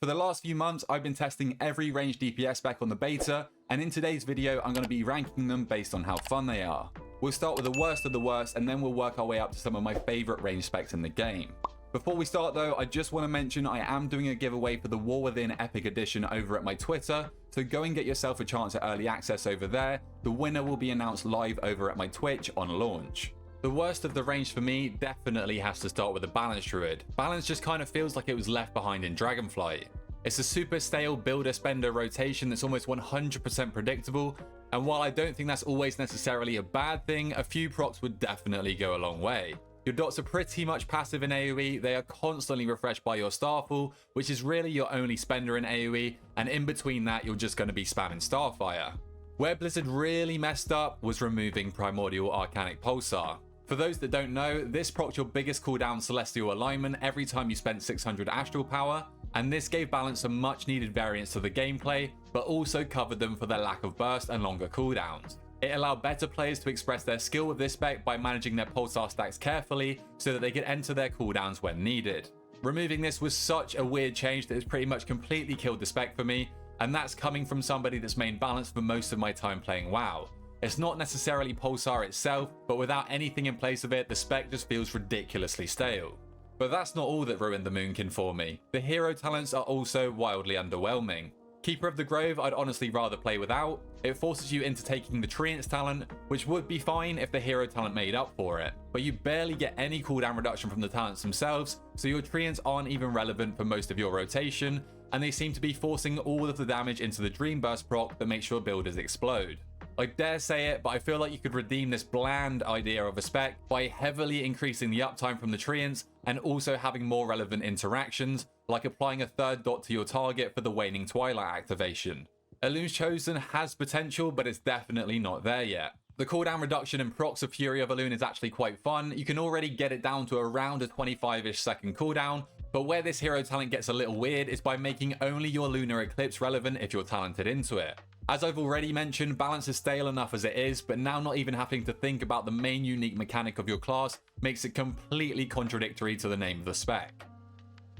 For the last few months, I've been testing every ranged DPS spec on the beta, and in today's video, I'm going to be ranking them based on how fun they are. We'll start with the worst of the worst, and then we'll work our way up to some of my favorite range specs in the game. Before we start though, I just want to mention I am doing a giveaway for the War Within Epic Edition over at my Twitter, so go and get yourself a chance at early access over there. The winner will be announced live over at my Twitch on launch. The worst of the range for me definitely has to start with the Balance Druid. Balance just kind of feels like it was left behind in Dragonflight. It's a super stale builder-spender rotation that's almost 100% predictable, and while I don't think that's always necessarily a bad thing, a few procs would definitely go a long way. Your dots are pretty much passive in AoE, they are constantly refreshed by your Starfall, which is really your only spender in AoE, and in between that you're just going to be spamming Starfire. Where Blizzard really messed up was removing Primordial Arcanic Pulsar. For those that don't know, this procs your biggest cooldown Celestial Alignment every time you spent 600 Astral Power, and this gave Balance a much needed variance to the gameplay, but also covered them for their lack of burst and longer cooldowns. It allowed better players to express their skill with this spec by managing their pulsar stacks carefully so that they could enter their cooldowns when needed. Removing this was such a weird change that it's pretty much completely killed the spec for me, and that's coming from somebody that's mained Balance for most of my time playing WoW. It's not necessarily pulsar itself, but without anything in place of it, the spec just feels ridiculously stale. But that's not all that ruined the Moonkin for me. The hero talents are also wildly underwhelming. Keeper of the Grove I'd honestly rather play without. It forces you into taking the Treants talent, which would be fine if the hero talent made up for it, but you barely get any cooldown reduction from the talents themselves, so your Treants aren't even relevant for most of your rotation, and they seem to be forcing all of the damage into the Dream Burst proc that makes your builders explode. I dare say it, but I feel like you could redeem this bland idea of a spec by heavily increasing the uptime from the Treants and also having more relevant interactions, like applying a third dot to your target for the Waning Twilight activation. Elun's Chosen has potential, but it's definitely not there yet. The cooldown reduction in procs of Fury of Elun is actually quite fun. You can already get it down to around a 25-ish second cooldown, but where this hero talent gets a little weird is by making only your Lunar Eclipse relevant if you're talented into it. As I've already mentioned, Balance is stale enough as it is, but now not even having to think about the main unique mechanic of your class makes it completely contradictory to the name of the spec.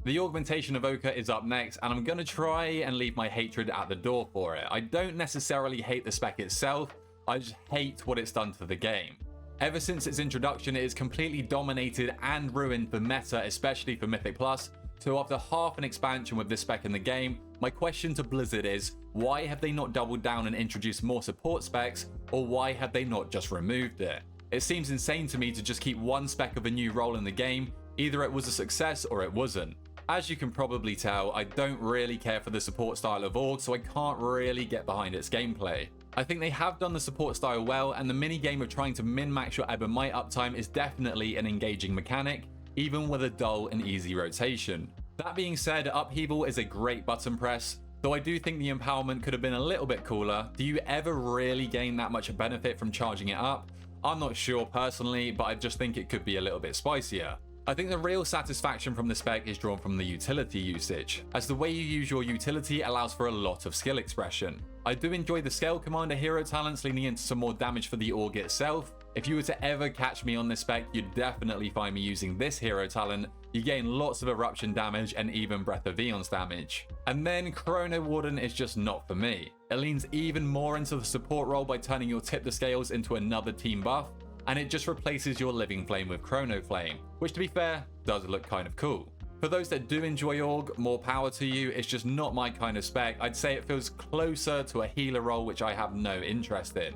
The Augmentation Evoker is up next, and I'm going to try and leave my hatred at the door for it. I don't necessarily hate the spec itself, I just hate what it's done to the game. Ever since its introduction, it has completely dominated and ruined the meta, especially for Mythic Plus. So after half an expansion with this spec in the game, my question to Blizzard is, why have they not doubled down and introduced more support specs, or why have they not just removed it? It seems insane to me to just keep one spec of a new role in the game, either it was a success or it wasn't. As you can probably tell, I don't really care for the support style of Aug, so I can't really get behind its gameplay. I think they have done the support style well, and the mini-game of trying to min-max your Ebb and Might uptime is definitely an engaging mechanic, even with a dull and easy rotation. That being said, Upheaval is a great button press, though I do think the empowerment could have been a little bit cooler. Do you ever really gain that much benefit from charging it up? I'm not sure personally, but I just think it could be a little bit spicier. I think the real satisfaction from the spec is drawn from the utility usage, as the way you use your utility allows for a lot of skill expression. I do enjoy the Scale Commander hero talents leaning into some more damage for the Org itself. If you were to ever catch me on this spec, you'd definitely find me using this hero talent. You gain lots of eruption damage and even Breath of Eons damage. And then Chrono Warden is just not for me. It leans even more into the support role by turning your Tip the Scales into another team buff, and it just replaces your Living Flame with Chrono Flame, which to be fair, does look kind of cool. For those that do enjoy Org, more power to you, it's just not my kind of spec. I'd say it feels closer to a healer role, which I have no interest in.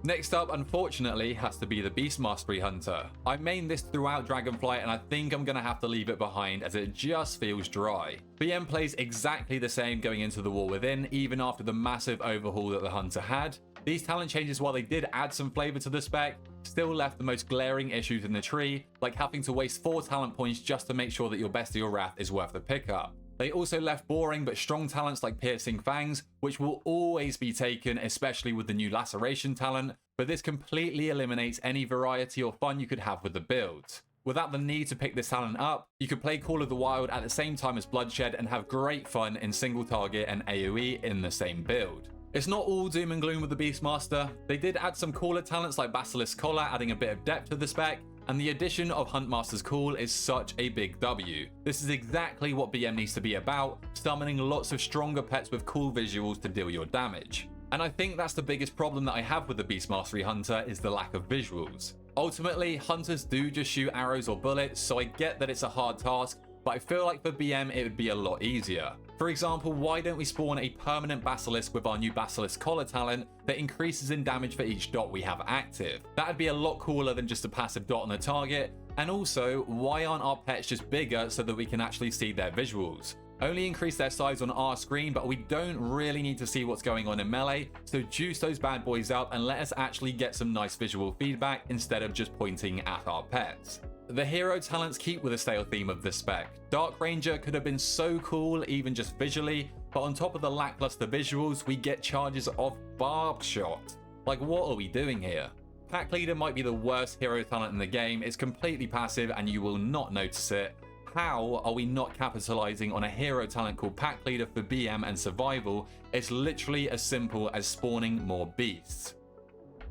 Next up, unfortunately, has to be the Beast Mastery Hunter. I mained this throughout Dragonflight, and I think I'm going to have to leave it behind as it just feels dry. BM plays exactly the same going into the War Within, even after the massive overhaul that the Hunter had. These talent changes, while they did add some flavor to the spec, still left the most glaring issues in the tree, like having to waste 4 talent points just to make sure that your Bestial Wrath is worth the pickup. They also left boring but strong talents like Piercing Fangs, which will always be taken, especially with the new Laceration talent, but this completely eliminates any variety or fun you could have with the build. Without the need to pick this talent up, you could play Call of the Wild at the same time as Bloodshed and have great fun in single target and AoE in the same build. It's not all doom and gloom with the Beastmaster. They did add some cooler talents like Basilisk Collar, adding a bit of depth to the spec, and the addition of Huntmaster's Call is such a big W. This is exactly what BM needs to be about, summoning lots of stronger pets with cool visuals to deal your damage. And I think that's the biggest problem that I have with the Beast Mastery Hunter is the lack of visuals. Ultimately, hunters do just shoot arrows or bullets, so I get that it's a hard task, but I feel like for BM it would be a lot easier. For example, why don't we spawn a permanent Basilisk with our new Basilisk Collar talent that increases in damage for each dot we have active? That'd be a lot cooler than just a passive dot on the target. And also, why aren't our pets just bigger so that we can actually see their visuals? Only increase their size on our screen, but we don't really need to see what's going on in melee, so juice those bad boys up and let us actually get some nice visual feedback instead of just pointing at our pets. The hero talents keep with the stale theme of this spec. Dark Ranger could have been so cool even just visually, but on top of the lackluster visuals, we get charges of Barb Shot. Like, what are we doing here? Pack Leader might be the worst hero talent in the game, it's completely passive and you will not notice it. How are we not capitalizing on a hero talent called Pack Leader for BM and survival? It's literally as simple as spawning more beasts.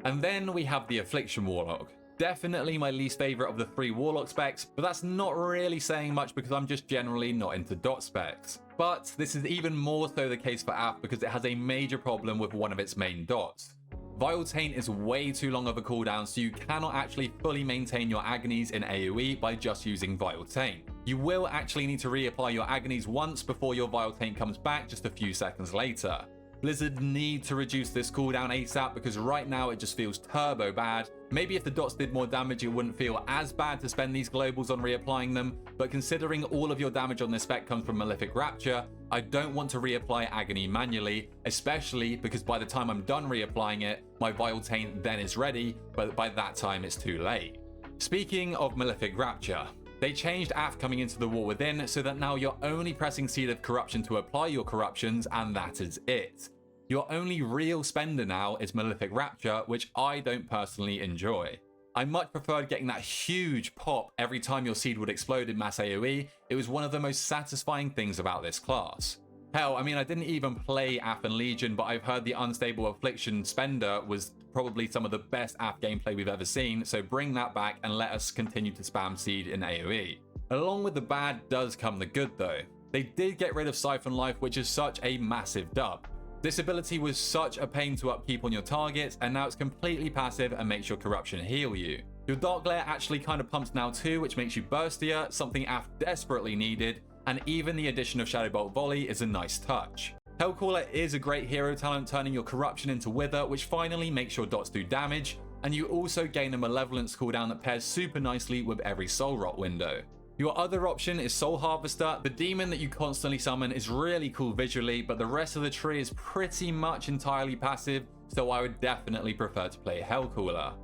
And then we have the Affliction Warlock. Definitely my least favorite of the 3 Warlock specs, but that's not really saying much because I'm just generally not into dot specs. But this is even more so the case for Aff because it has a major problem with one of its main dots. Vile Taint is way too long of a cooldown, so you cannot actually fully maintain your agonies in AoE by just using Vile Taint. You will actually need to reapply your agonies once before your Vile Taint comes back just a few seconds later. Blizzard need to reduce this cooldown ASAP because right now it just feels turbo bad. Maybe if the dots did more damage it wouldn't feel as bad to spend these globals on reapplying them, but considering all of your damage on this spec comes from Malefic Rapture, I don't want to reapply agony manually, especially because by the time I'm done reapplying it, my Vile Taint then is ready, but by that time it's too late. Speaking of Malefic Rapture, they changed Aff coming into the War Within so that now you're only pressing Seed of Corruption to apply your corruptions and that is it. Your only real spender now is Malefic Rapture, which I don't personally enjoy. I much preferred getting that huge pop every time your seed would explode in mass AoE. It was one of the most satisfying things about this class. Hell, I mean, I didn't even play Aff and Legion, but I've heard the Unstable Affliction Spender was probably some of the best Aff gameplay we've ever seen, so bring that back and let us continue to spam seed in AoE. Along with the bad does come the good though. They did get rid of Siphon Life, which is such a massive dub. This ability was such a pain to upkeep on your targets, and now it's completely passive and makes your corruption heal you. Your Dark Glare actually kind of pumps now too, which makes you burstier, something Aff desperately needed, and even the addition of Shadow Bolt Volley is a nice touch. Hellcaller is a great hero talent, turning your corruption into Wither, which finally makes your dots do damage, and you also gain a Malevolence cooldown that pairs super nicely with every Soul Rot window. Your other option is Soul Harvester. The demon that you constantly summon is really cool visually, but the rest of the tree is pretty much entirely passive, so I would definitely prefer to play Hellcaller.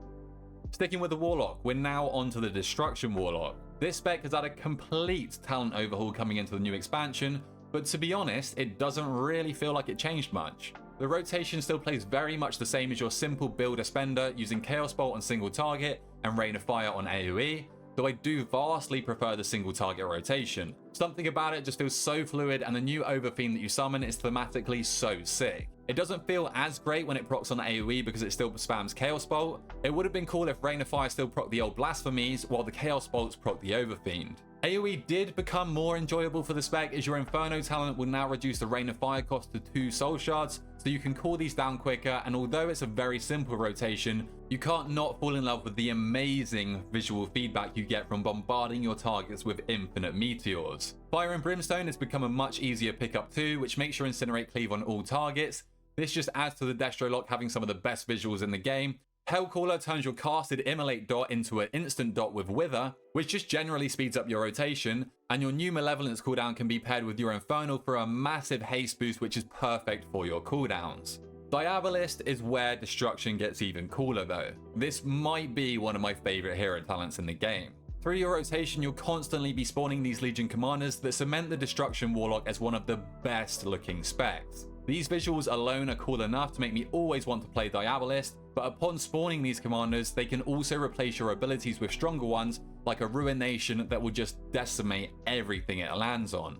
Sticking with the Warlock, we're now onto the Destruction Warlock. This spec has had a complete talent overhaul coming into the new expansion, but to be honest, it doesn't really feel like it changed much. The rotation still plays very much the same as your simple builder spender using Chaos Bolt on single target and Rain of Fire on AoE, though I do vastly prefer the single target rotation. Something about it just feels so fluid, and the new Overfiend that you summon is thematically so sick. It doesn't feel as great when it procs on AoE because it still spams Chaos Bolt. It would have been cool if Rain of Fire still proc the old Blasphemies while the Chaos Bolts proc the Overfiend. AoE did become more enjoyable for the spec as your Inferno talent will now reduce the Rain of Fire cost to 2 Soul Shards, so you can call these down quicker, and although it's a very simple rotation, you can't not fall in love with the amazing visual feedback you get from bombarding your targets with infinite meteors. Fire and Brimstone has become a much easier pickup too, which makes your Incinerate cleave on all targets. This just adds to the Destro Lock having some of the best visuals in the game. Hellcaller turns your casted Immolate dot into an instant dot with Wither, which just generally speeds up your rotation, and your new Malevolence cooldown can be paired with your Infernal for a massive haste boost, which is perfect for your cooldowns. Diabolist is where Destruction gets even cooler though. This might be one of my favorite hero talents in the game. Through your rotation, you'll constantly be spawning these Legion commanders that cement the Destruction Warlock as one of the best looking specs. These visuals alone are cool enough to make me always want to play Diabolist, but upon spawning these commanders, they can also replace your abilities with stronger ones, like a Ruination that will just decimate everything it lands on.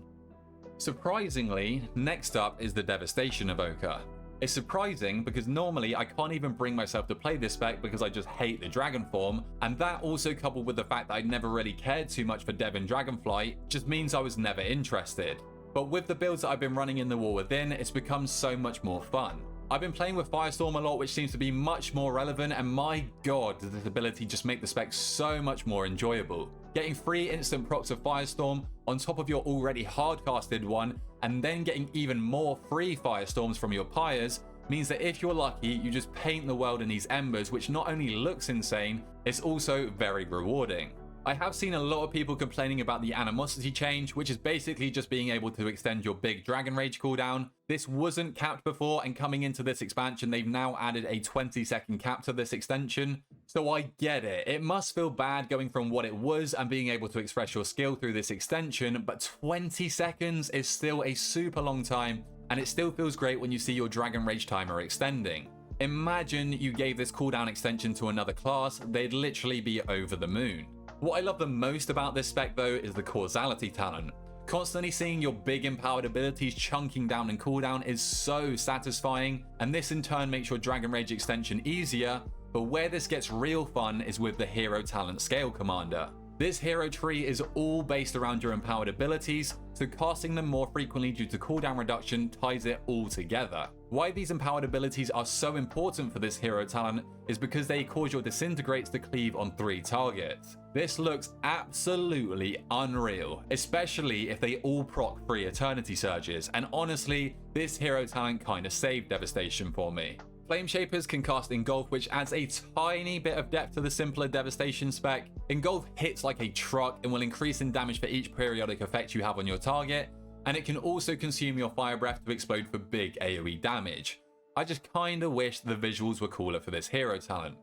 Surprisingly, next up is the Devastation Evoker. It's surprising because normally I can't even bring myself to play this spec because I just hate the dragon form, and that also coupled with the fact that I never really cared too much for Dev and Dragonflight just means I was never interested. But with the builds that I've been running in the War Within, it's become so much more fun. I've been playing with Firestorm a lot, which seems to be much more relevant, and my god, does this ability just make the spec so much more enjoyable. Getting 3 instant procs of Firestorm on top of your already hard-casted one, and then getting even more free Firestorms from your pyres, means that if you're lucky, you just paint the world in these embers, which not only looks insane, it's also very rewarding. I have seen a lot of people complaining about the animosity change, which is basically just being able to extend your big Dragon Rage cooldown. This wasn't capped before, and coming into this expansion, they've now added a 20-second cap to this extension. So I get it. It must feel bad going from what it was and being able to express your skill through this extension, but 20 seconds is still a super long time, and it still feels great when you see your Dragon Rage timer extending. Imagine you gave this cooldown extension to another class, they'd literally be over the moon. What I love the most about this spec though is the causality talent. Constantly seeing your big empowered abilities chunking down in cooldown is so satisfying, and this in turn makes your Dragon Rage extension easier, but where this gets real fun is with the hero talent scale commander. This hero tree is all based around your empowered abilities, so casting them more frequently due to cooldown reduction ties it all together. Why these empowered abilities are so important for this hero talent is because they cause your disintegrates to cleave on 3 targets. This looks absolutely unreal, especially if they all proc 3 Eternity Surges, and honestly, this hero talent kinda saved Devastation for me. Flame Shapers can cast Engulf, which adds a tiny bit of depth to the simpler Devastation spec. Engulf hits like a truck and will increase in damage for each periodic effect you have on your target, and it can also consume your Fire Breath to explode for big AoE damage. I just kinda wish the visuals were cooler for this hero talent.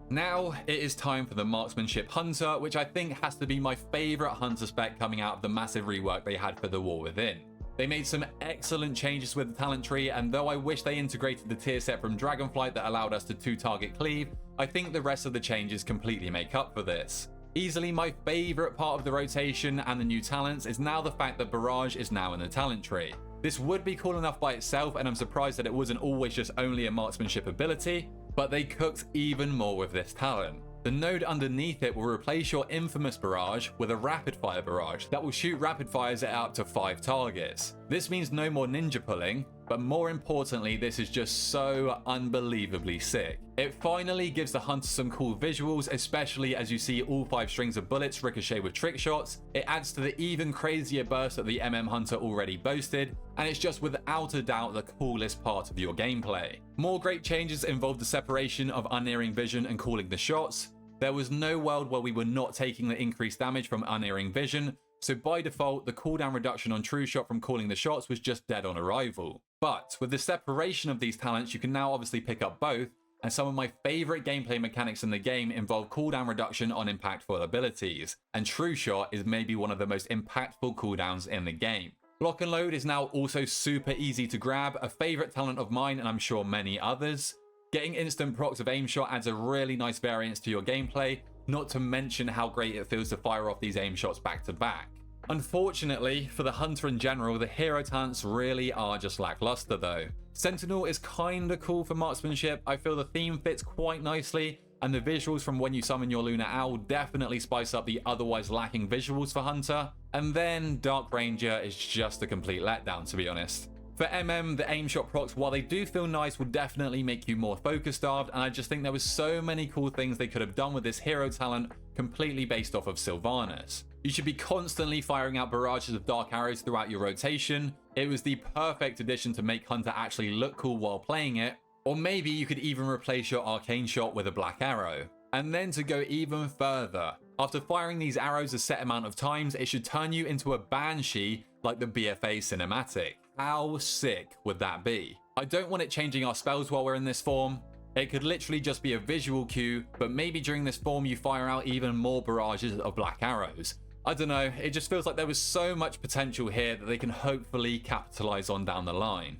Now it is time for the Marksmanship Hunter, which I think has to be my favourite Hunter spec coming out of the massive rework they had for the War Within. They made some excellent changes with the talent tree, and though I wish they integrated the tier set from Dragonflight that allowed us to 2-target cleave, I think the rest of the changes completely make up for this. Easily my favourite part of the rotation and the new talents is now the fact that Barrage is now in the talent tree. This would be cool enough by itself, and I'm surprised that it wasn't always just only a marksmanship ability, but they cooked even more with this talent. The node underneath it will replace your infamous barrage with a rapid fire barrage that will shoot rapid fires at up to 5 targets. This means no more ninja pulling, but more importantly, this is just so unbelievably sick. It finally gives the hunter some cool visuals, especially as you see all 5 strings of bullets ricochet with trick shots. It adds to the even crazier burst that the Hunter already boasted, and it's just without a doubt the coolest part of your gameplay. More great changes involve the separation of unerring vision and calling the shots. There was no world where we were not taking the increased damage from unerring vision, so by default, the cooldown reduction on True Shot from calling the shots was just dead on arrival. But with the separation of these talents, you can now obviously pick up both, and some of my favourite gameplay mechanics in the game involve cooldown reduction on impactful abilities, and True Shot is maybe one of the most impactful cooldowns in the game. Lock and Load is now also super easy to grab, a favourite talent of mine and I'm sure many others. Getting instant procs of aim shot adds a really nice variance to your gameplay, not to mention how great it feels to fire off these aim shots back to back. Unfortunately, for the hunter in general, the hero talents really are just lackluster though. Sentinel is kinda cool for marksmanship, I feel the theme fits quite nicely, and the visuals from when you summon your Lunar Owl definitely spice up the otherwise lacking visuals for Hunter. And then Dark Ranger is just a complete letdown, to be honest. For the aim shot procs, while they do feel nice, will definitely make you more focus starved, and I just think there was so many cool things they could have done with this hero talent completely based off of Sylvanas. You should be constantly firing out barrages of dark arrows throughout your rotation. It was the perfect addition to make Hunter actually look cool while playing it, or maybe you could even replace your arcane shot with a black arrow. And then to go even further, after firing these arrows a set amount of times, it should turn you into a banshee like the BFA cinematic. How sick would that be? I don't want it changing our spells while we're in this form. It could literally just be a visual cue, but maybe during this form you fire out even more barrages of black arrows. I don't know, it just feels like there was so much potential here that they can hopefully capitalize on down the line.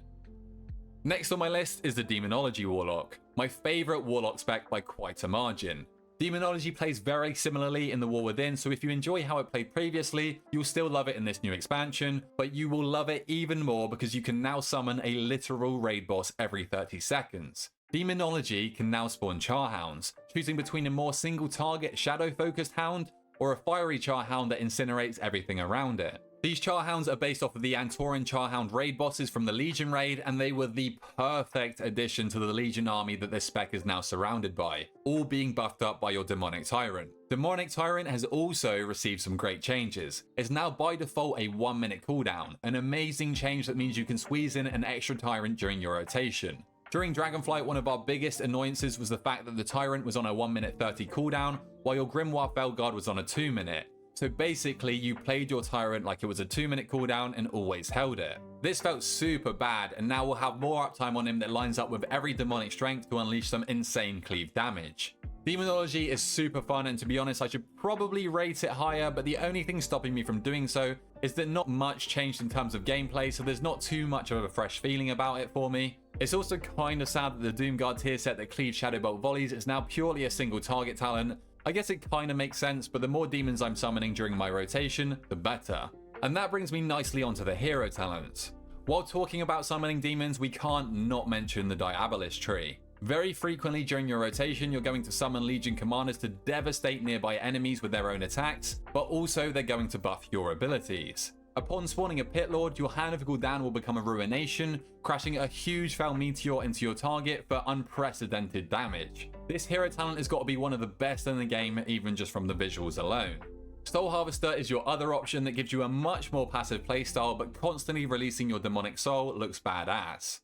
Next on my list is the Demonology Warlock, my favourite Warlock spec by quite a margin. Demonology plays very similarly in the War Within, so if you enjoy how it played previously, you'll still love it in this new expansion, but you will love it even more because you can now summon a literal raid boss every 30 seconds. Demonology can now spawn Charhounds, choosing between a more single target shadow focused hound or a fiery Charhound that incinerates everything around it. These Charhounds are based off of the Antoran Charhound raid bosses from the Legion raid, and they were the perfect addition to the Legion army that this spec is now surrounded by, all being buffed up by your Demonic Tyrant. Demonic Tyrant has also received some great changes. It's now by default a 1-minute cooldown, an amazing change that means you can squeeze in an extra Tyrant during your rotation. During Dragonflight, one of our biggest annoyances was the fact that the Tyrant was on a 1-minute 30 cooldown, while your Grimoire Felguard was on a 2-minute. So basically, you played your Tyrant like it was a 2-minute cooldown and always held it. This felt super bad, and now we'll have more uptime on him that lines up with every demonic strength to unleash some insane cleave damage. Demonology is super fun, and to be honest, I should probably rate it higher, but the only thing stopping me from doing so is that not much changed in terms of gameplay, so there's not too much of a fresh feeling about it for me. It's also kind of sad that the Doomguard tier set that cleaves Shadowbolt volleys is now purely a single target talent. I guess it kind of makes sense, but the more demons I'm summoning during my rotation, the better. And that brings me nicely onto the hero talents. While talking about summoning demons, we can't not mention the Diabolist tree. Very frequently during your rotation, you're going to summon Legion commanders to devastate nearby enemies with their own attacks, but also they're going to buff your abilities. Upon spawning a Pit Lord, your Hand of Gul'dan will become a Ruination, crashing a huge Fel Meteor into your target for unprecedented damage. This hero talent has got to be one of the best in the game, even just from the visuals alone. Soul Harvester is your other option that gives you a much more passive playstyle, but constantly releasing your demonic soul looks badass.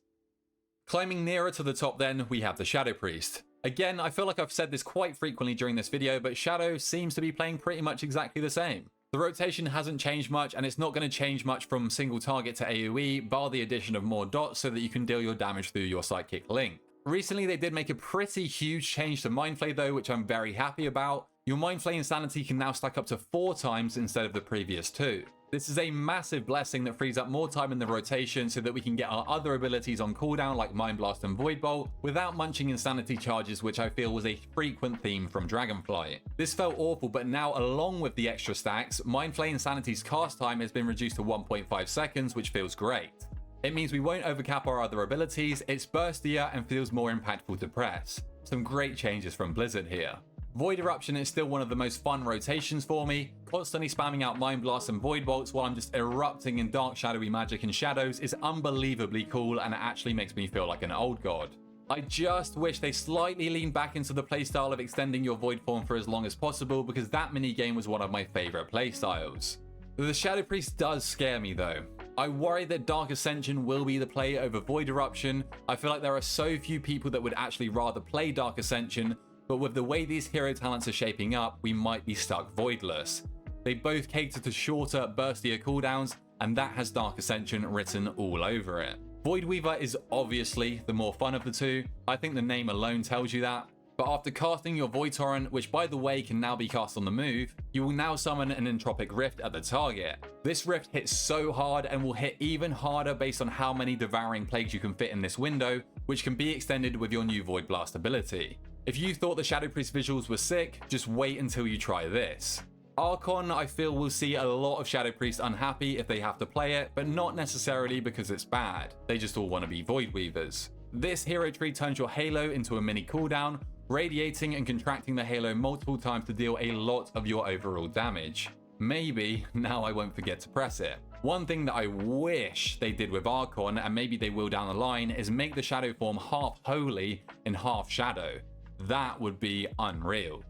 Climbing nearer to the top then, we have the Shadow Priest. Again, I feel like I've said this quite frequently during this video, but Shadow seems to be playing pretty much exactly the same. The rotation hasn't changed much, and it's not going to change much from single target to AoE, bar the addition of more dots so that you can deal your damage through your Psychic Link. Recently, they did make a pretty huge change to Mindflay though, which I'm very happy about. Your Mindflay Insanity can now stack up to 4 times instead of the previous 2. This is a massive blessing that frees up more time in the rotation so that we can get our other abilities on cooldown like Mind Blast and Void Bolt without munching insanity charges, which I feel was a frequent theme from Dragonflight. This felt awful, but now along with the extra stacks, Mindflay Insanity's cast time has been reduced to 1.5 seconds, which feels great. It means we won't overcap our other abilities, it's burstier and feels more impactful to press. Some great changes from Blizzard here. Void Eruption is still one of the most fun rotations for me. Constantly spamming out Mind Blasts and Void Bolts while I'm just erupting in dark shadowy magic and shadows is unbelievably cool, and it actually makes me feel like an old god. I just wish they slightly leaned back into the playstyle of extending your Void form for as long as possible, because that minigame was one of my favourite playstyles. The Shadow Priest does scare me though. I worry that Dark Ascension will be the play over Void Eruption. I feel like there are so few people that would actually rather play Dark Ascension, but with the way these hero talents are shaping up, we might be stuck voidless. They both cater to shorter, burstier cooldowns, and that has Dark Ascension written all over it. Void Weaver is obviously the more fun of the two. I think the name alone tells you that. But after casting your Void Torrent, which by the way can now be cast on the move, you will now summon an Entropic Rift at the target. This rift hits so hard and will hit even harder based on how many Devouring Plagues you can fit in this window, which can be extended with your new Void Blast ability. If you thought the Shadow Priest visuals were sick, just wait until you try this. Archon, I feel, will see a lot of Shadow Priests unhappy if they have to play it, but not necessarily because it's bad. They just all want to be Void Weavers. This hero tree turns your Halo into a mini cooldown, radiating and contracting the Halo multiple times to deal a lot of your overall damage. Maybe now I won't forget to press it. One thing that I wish they did with Archon, and maybe they will down the line, is make the shadow form half holy and half shadow. That would be unreal.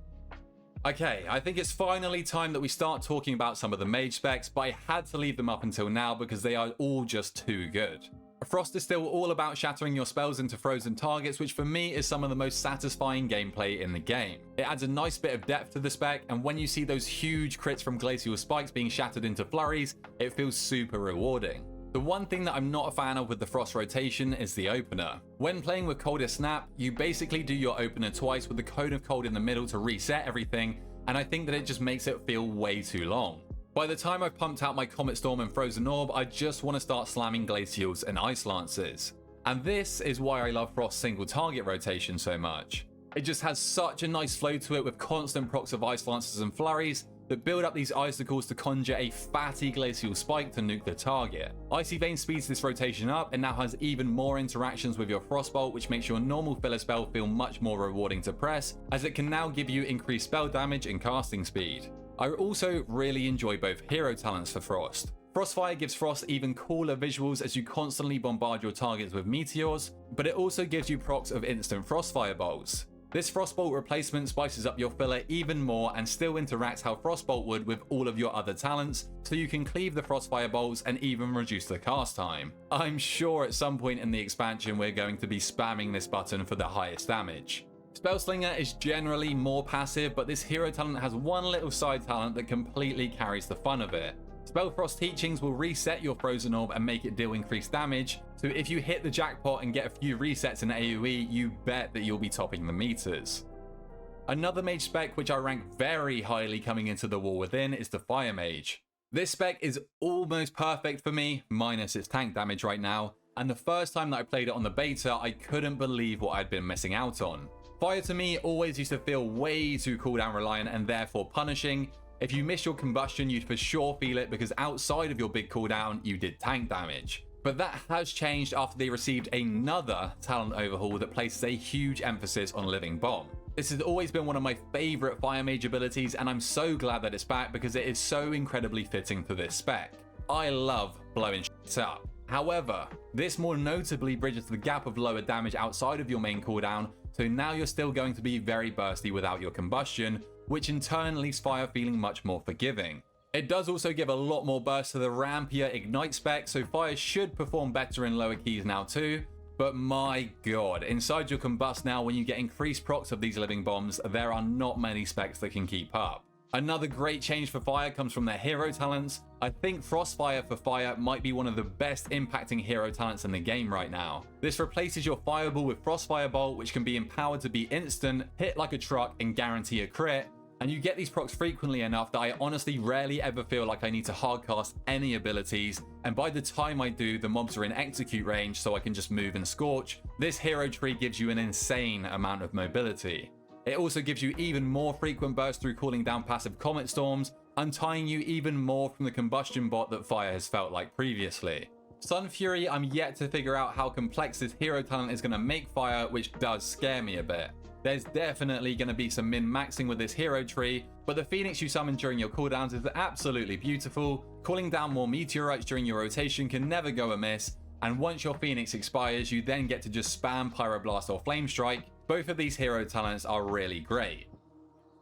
Okay, I think it's finally time that we start talking about some of the mage specs, but I had to leave them up until now because they are all just too good. Frost is still all about shattering your spells into frozen targets, which for me is some of the most satisfying gameplay in the game. It adds a nice bit of depth to the spec, and when you see those huge crits from glacial spikes being shattered into flurries, it feels super rewarding. The one thing that I'm not a fan of with the Frost rotation is the opener. When playing with Coldest Snap, you basically do your opener twice with the Cone of Cold in the middle to reset everything, and I think that it just makes it feel way too long. By the time I've pumped out my Comet Storm and Frozen Orb, I just want to start slamming Glacials and Ice Lances. And this is why I love Frost's single target rotation so much. It just has such a nice flow to it with constant procs of Ice Lances and Flurries that build up these icicles to conjure a fatty glacial spike to nuke the target. Icy Vein speeds this rotation up and now has even more interactions with your Frostbolt, which makes your normal filler spell feel much more rewarding to press, as it can now give you increased spell damage and casting speed. I also really enjoy both hero talents for Frost. Frostfire gives Frost even cooler visuals as you constantly bombard your targets with meteors, but it also gives you procs of instant Frostfire bolts. This Frostbolt replacement spices up your filler even more and still interacts how Frostbolt would with all of your other talents, so you can cleave the Frostfire bolts and even reduce the cast time. I'm sure at some point in the expansion we're going to be spamming this button for the highest damage. Spellslinger is generally more passive, but this hero talent has one little side talent that completely carries the fun of it. Spellfrost Teachings will reset your Frozen Orb and make it deal increased damage, so if you hit the jackpot and get a few resets in AoE, you bet that you'll be topping the meters. Another mage spec which I rank very highly coming into the War Within is the Fire Mage. This spec is almost perfect for me, minus its tank damage right now, and the first time that I played it on the beta, I couldn't believe what I'd been missing out on. Fire to me always used to feel way too cooldown reliant and therefore punishing. If you miss your combustion, you'd for sure feel it because outside of your big cooldown, you did tank damage. But that has changed after they received another talent overhaul that places a huge emphasis on Living Bomb. This has always been one of my favorite Fire Mage abilities, and I'm so glad that it's back because it is so incredibly fitting to this spec. I love blowing shit up. However, this more notably bridges the gap of lower damage outside of your main cooldown, so now you're still going to be very bursty without your combustion, which in turn leaves Fire feeling much more forgiving. It does also give a lot more burst to the rampier Ignite spec, so Fire should perform better in lower keys now too. But my god, inside your Combust now, when you get increased procs of these Living Bombs, there are not many specs that can keep up. Another great change for Fire comes from their hero talents. I think Frostfire for Fire might be one of the best impacting hero talents in the game right now. This replaces your Fireball with Frostfire Bolt, which can be empowered to be instant, hit like a truck, and guarantee a crit. And you get these procs frequently enough that I honestly rarely ever feel like I need to hardcast any abilities, and by the time I do, the mobs are in execute range so I can just move and scorch. This hero tree gives you an insane amount of mobility. It also gives you even more frequent bursts through calling down passive Comet Storms, untying you even more from the combustion bot that Fire has felt like previously. Sun Fury, I'm yet to figure out how complex this hero talent is going to make Fire, which does scare me a bit. There's definitely going to be some min-maxing with this hero tree, but the Phoenix you summon during your cooldowns is absolutely beautiful. Calling down more meteorites during your rotation can never go amiss, and once your Phoenix expires, you then get to just spam Pyroblast or Flame Strike. Both of these hero talents are really great.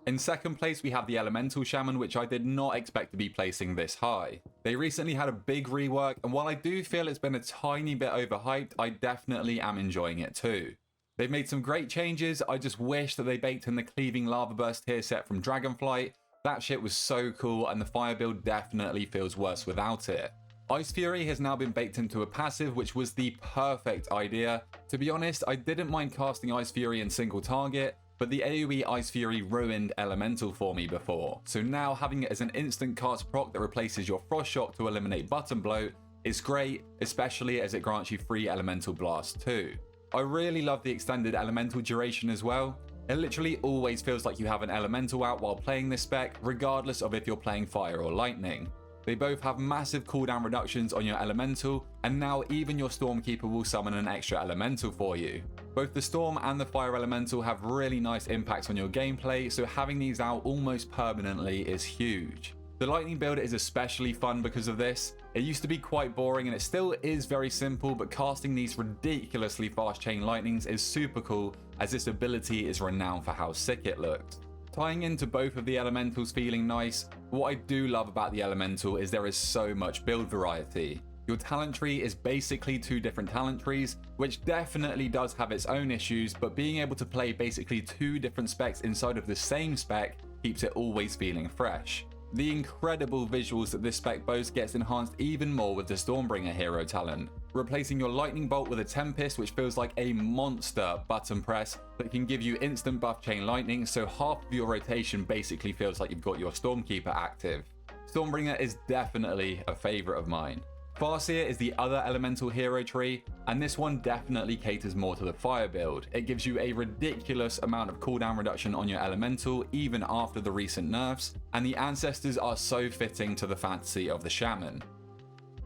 In second place, we have the Elemental Shaman, which I did not expect to be placing this high. They recently had a big rework, and while I do feel it's been a tiny bit overhyped, I definitely am enjoying it too. They've made some great changes. I just wish that they baked in the Cleaving Lava Burst tier set from Dragonflight. That shit was so cool, and the Fire build definitely feels worse without it. Ice Fury has now been baked into a passive, which was the perfect idea. To be honest, I didn't mind casting Ice Fury in single target, but the AoE Ice Fury ruined Elemental for me before. So now having it as an instant cast proc that replaces your Frost Shock to eliminate Button Bloat is great, especially as it grants you free Elemental Blast too. I really love the extended elemental duration as well. It literally always feels like you have an elemental out while playing this spec, regardless of if you're playing fire or lightning. They both have massive cooldown reductions on your elemental, and now even your Stormkeeper will summon an extra elemental for you. Both the Storm and the Fire elemental have really nice impacts on your gameplay, so having these out almost permanently is huge. The lightning build is especially fun because of this. It used to be quite boring and it still is very simple, but casting these ridiculously fast chain lightnings is super cool, as this ability is renowned for how sick it looks. Tying into both of the elementals feeling nice, what I do love about the elemental is there is so much build variety. Your talent tree is basically 2 different talent trees, which definitely does have its own issues, but being able to play basically 2 different specs inside of the same spec keeps it always feeling fresh. The incredible visuals that this spec boasts gets enhanced even more with the Stormbringer hero talent, replacing your Lightning Bolt with a Tempest, which feels like a monster button press that can give you instant buff chain lightning, so half of your rotation basically feels like you've got your Stormkeeper active. Stormbringer is definitely a favourite of mine. Farseer is the other elemental hero tree, and this one definitely caters more to the fire build. It gives you a ridiculous amount of cooldown reduction on your elemental even after the recent nerfs, and the ancestors are so fitting to the fantasy of the shaman.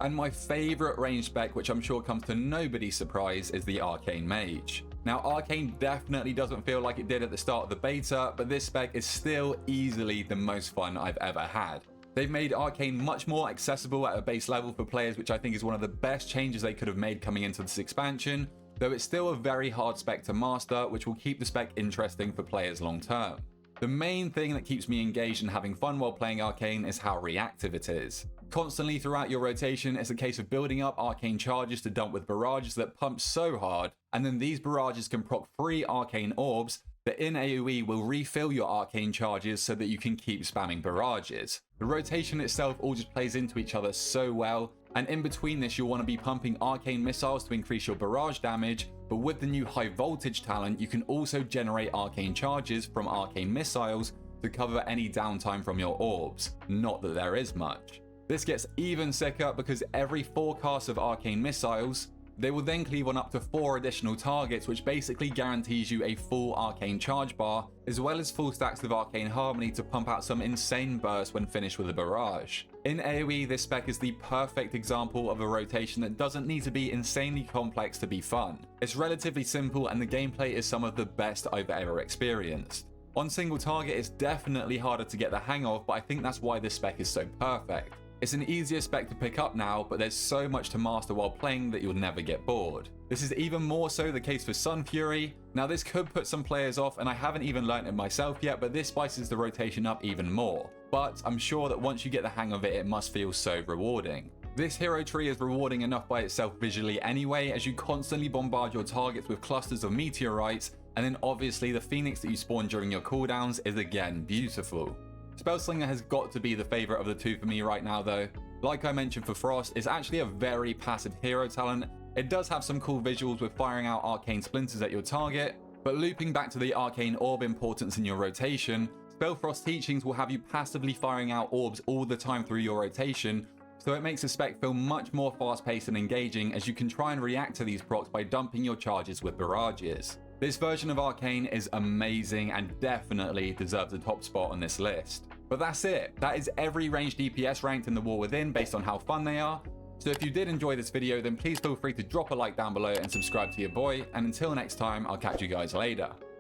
And my favourite range spec, which I'm sure comes to nobody's surprise, is the Arcane Mage. Now, Arcane definitely doesn't feel like it did at the start of the beta, but this spec is still easily the most fun I've ever had. They've made Arcane much more accessible at a base level for players, which I think is one of the best changes they could have made coming into this expansion, though it's still a very hard spec to master, which will keep the spec interesting for players long term. The main thing that keeps me engaged and having fun while playing Arcane is how reactive it is. Constantly throughout your rotation, it's a case of building up arcane charges to dump with barrages that pump so hard, and then these barrages can proc 3 arcane orbs that in AoE will refill your arcane charges so that you can keep spamming barrages. The rotation itself all just plays into each other so well, and in between this you'll want to be pumping arcane missiles to increase your barrage damage, but with the new high voltage talent you can also generate arcane charges from arcane missiles to cover any downtime from your orbs. Not that there is much. This gets even sicker because every 4 casts of arcane missiles, they will then cleave on up to 4 additional targets, which basically guarantees you a full arcane charge bar, as well as full stacks of arcane harmony to pump out some insane bursts when finished with a barrage. In AoE, this spec is the perfect example of a rotation that doesn't need to be insanely complex to be fun. It's relatively simple and the gameplay is some of the best I've ever experienced. On single target, it's definitely harder to get the hang of, but I think that's why this spec is so perfect. It's an easier spec to pick up now, but there's so much to master while playing that you'll never get bored. This is even more so the case for Sun Fury. Now this could put some players off and I haven't even learnt it myself yet, but this spices the rotation up even more. But I'm sure that once you get the hang of it, it must feel so rewarding. This hero tree is rewarding enough by itself visually anyway, as you constantly bombard your targets with clusters of meteorites, and then obviously the Phoenix that you spawn during your cooldowns is again beautiful. Spellslinger has got to be the favourite of the two for me right now though. Like I mentioned for Frost, it's actually a very passive hero talent. It does have some cool visuals with firing out arcane splinters at your target, but looping back to the arcane orb importance in your rotation, Spellfrost teachings will have you passively firing out orbs all the time through your rotation, so it makes the spec feel much more fast paced and engaging as you can try and react to these procs by dumping your charges with barrages. This version of Arcane is amazing and definitely deserves a top spot on this list. But that's it. That is every ranged DPS ranked in the War Within based on how fun they are. So if you did enjoy this video, then please feel free to drop a like down below and subscribe to your boy. And until next time, I'll catch you guys later.